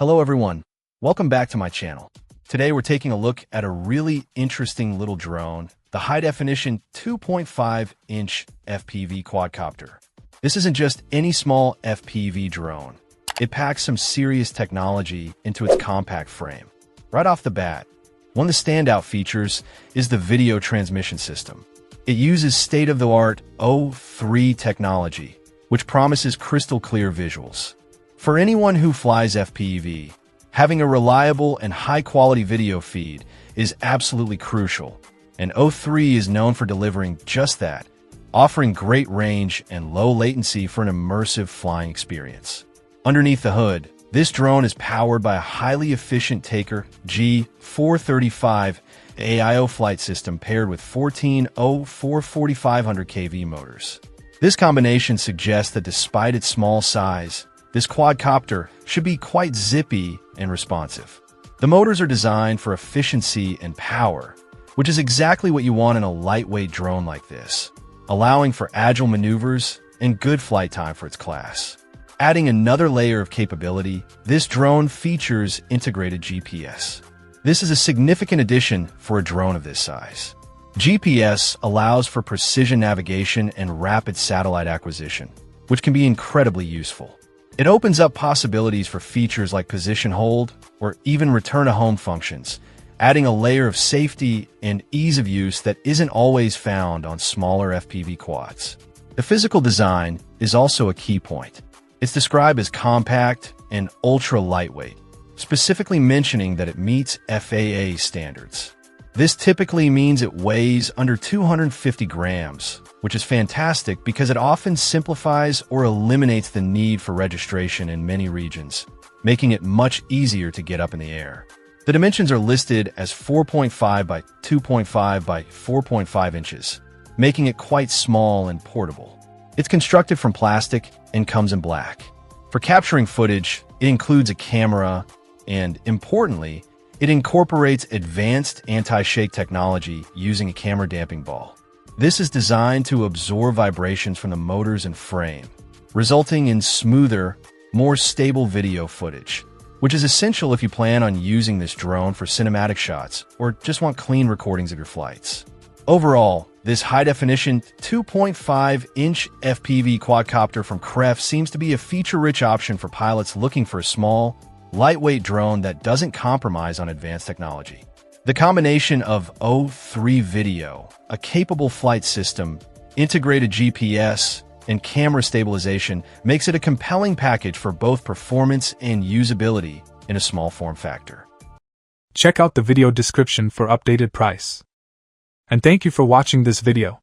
Hello everyone, welcome back to my channel. Today we're taking a look at a really interesting little drone, the high-definition 2.5-inch FPV Quadcopter. This isn't just any small FPV drone. It packs some serious technology into its compact frame. Right off the bat, one of the standout features is the video transmission system. It uses state-of-the-art O3 technology, which promises crystal clear visuals. For anyone who flies FPV, having a reliable and high-quality video feed is absolutely crucial, and O3 is known for delivering just that, offering great range and low latency for an immersive flying experience. Underneath the hood, this drone is powered by a highly efficient Taker G435 AIO flight system paired with 14 O4 4500 kV motors. This combination suggests that despite its small size, this quadcopter should be quite zippy and responsive. The motors are designed for efficiency and power, which is exactly what you want in a lightweight drone like this, allowing for agile maneuvers and good flight time for its class. Adding another layer of capability, this drone features integrated GPS. This is a significant addition for a drone of this size. GPS allows for precision navigation and rapid satellite acquisition, which can be incredibly useful. It opens up possibilities for features like position hold or even return-to-home functions, adding a layer of safety and ease of use that isn't always found on smaller FPV quads. The physical design is also a key point. It's described as compact and ultra-lightweight, specifically mentioning that it meets FAA standards. This typically means it weighs under 250 grams, which is fantastic because it often simplifies or eliminates the need for registration in many regions, making it much easier to get up in the air. The dimensions are listed as 4.5 by 2.5 by 4.5 inches, making it quite small and portable. It's constructed from plastic and comes in black. For capturing footage, it includes a camera and, importantly, it incorporates advanced anti-shake technology using a camera damping ball. This is designed to absorb vibrations from the motors and frame, resulting in smoother, more stable video footage, which is essential if you plan on using this drone for cinematic shots or just want clean recordings of your flights. Overall, this high-definition 2.5-inch FPV quadcopter from CREFT seems to be a feature-rich option for pilots looking for a small, lightweight drone that doesn't compromise on advanced technology. The combination of O3 video, a capable flight system, integrated GPS, and camera stabilization makes it a compelling package for both performance and usability in a small form factor. Check out the video description for updated price. And thank you for watching this video.